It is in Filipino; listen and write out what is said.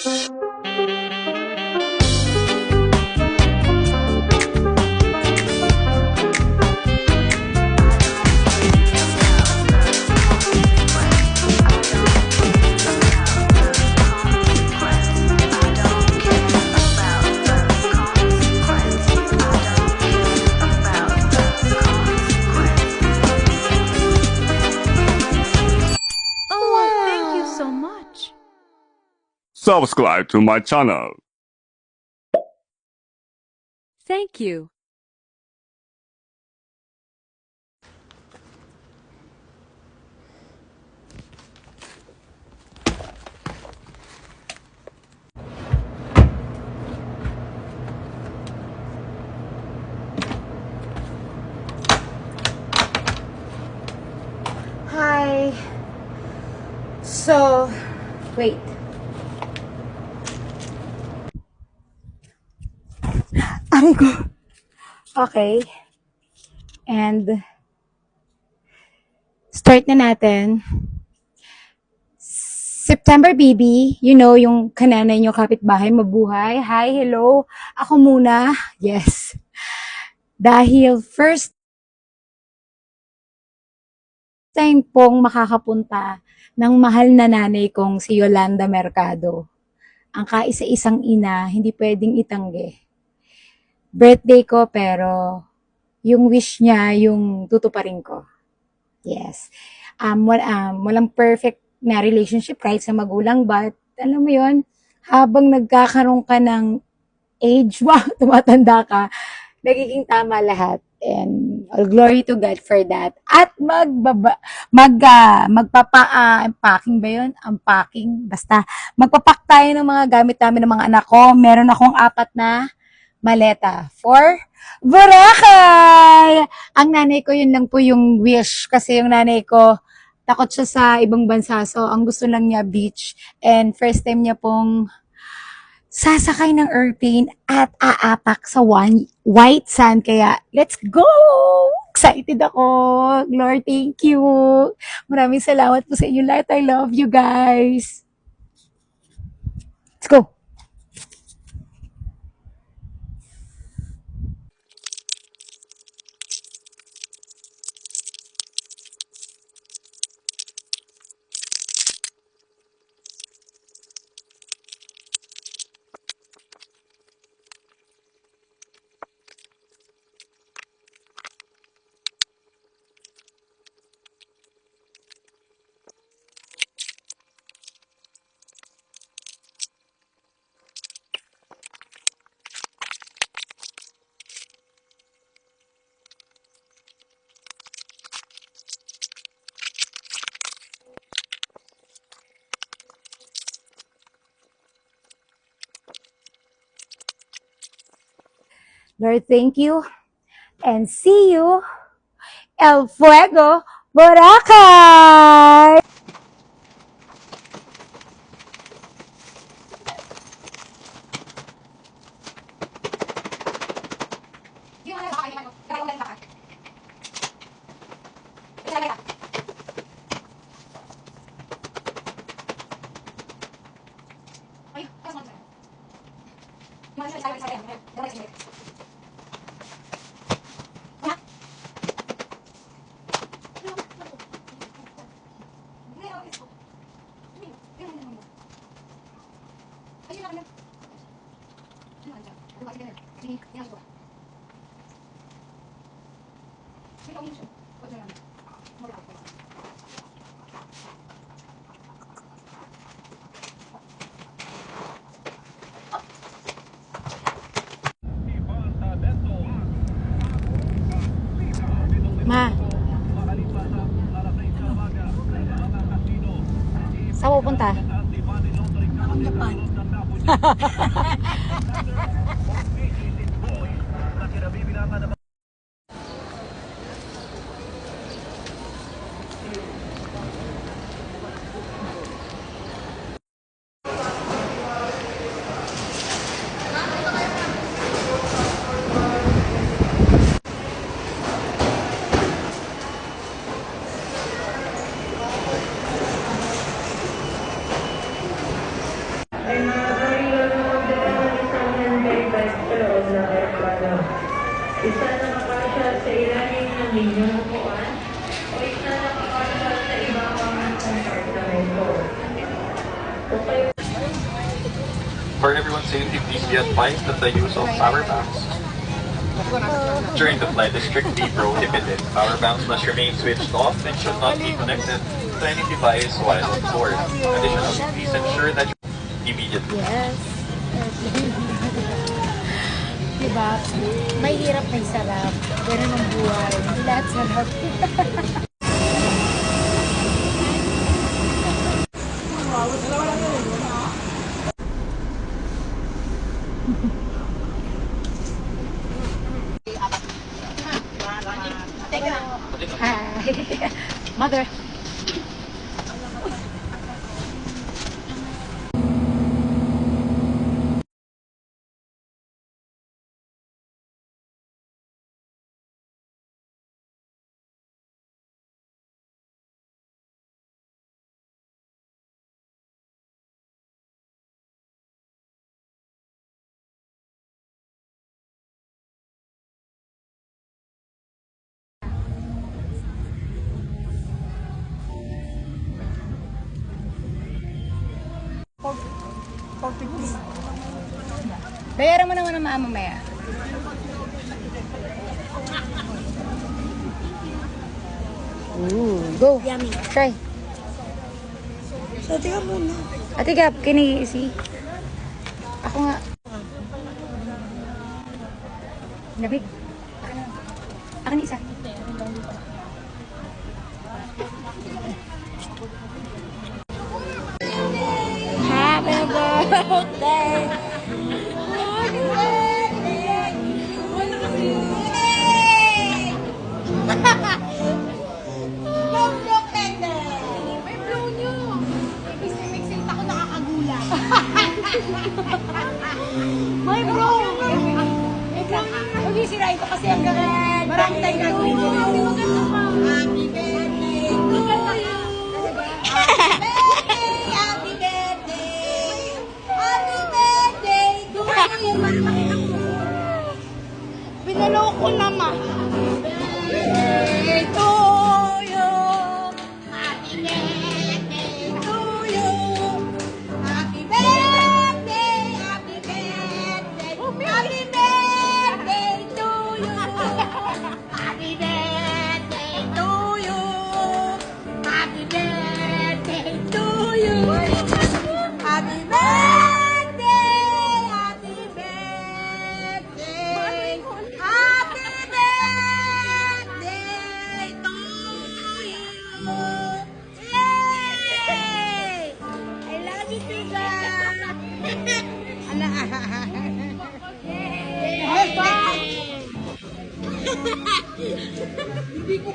Oh, thank you so much. Subscribe to my channel. Thank you. Hi. So, wait. Aray ko. Okay. And, start na natin. September baby, you know, yung kananay nyo kapitbahay, mabuhay. Hi, hello. Ako muna. Yes. Dahil first time pong makakapunta ng mahal na nanay kong si Yolanda Mercado. Ang kaisa-isang ina, hindi pwedeng itanggi. Birthday ko, pero yung wish niya, yung tutuparin ko. Yes. Walang perfect na relationship kahit sa magulang, but alam mo yon, habang nagkakaroon ka ng age, wow, tumatanda ka, nagiging tama lahat. And all glory to God for that. At unpacking ba yun? Unpacking. Basta, magpapak tayo ng mga gamit namin ng mga anak ko. Meron akong 4 na maleta for Boracay! Ang nanay ko, yun lang po yung wish. Kasi yung nanay ko, takot siya sa ibang bansa. So, ang gusto lang niya, beach. And first time niya pong sasakay ng airplane at aapak sa white sand. Kaya, let's go! Excited ako. Lord, thank you. Maraming salamat po sa inyo lahat. I love you guys. Let's go. Lord, thank you. And see you. El Fuego, Boracay! Ma. Saan pupunta? Ang Japan. For everyone's safety, please be advised that the use of power banks during the flight is strictly prohibited. Power banks must remain switched off and should not be connected to any device while on board. Additionally, please ensure that immediately. Yes. Diba? May hirap, may sarap. Ganun ang buhay. Hindi lahat sarap. Hi. Mother. Bayaran mo naman ang mamaya. Ooh, go. Yummy. Try. So, tingnan muna. Ate Gap, see? Ako nga. Lamig. Akin isa. Happy birthday. May bro! Huwag yung sirain ko kasi ang gagawin. Marami tayong gagawin. Happy birthday to you. Happy birthday. Happy birthday to you. Pinaloko naman. Birthday to you. Happy birthday to you. Happy birthday. Happy birthday. Happy birthday to you. Happy birthday to you. Happy birthday to you. Happy birthday. Happy birthday. Happy birthday to you. Yay! I love you, Tiga. Hindi ko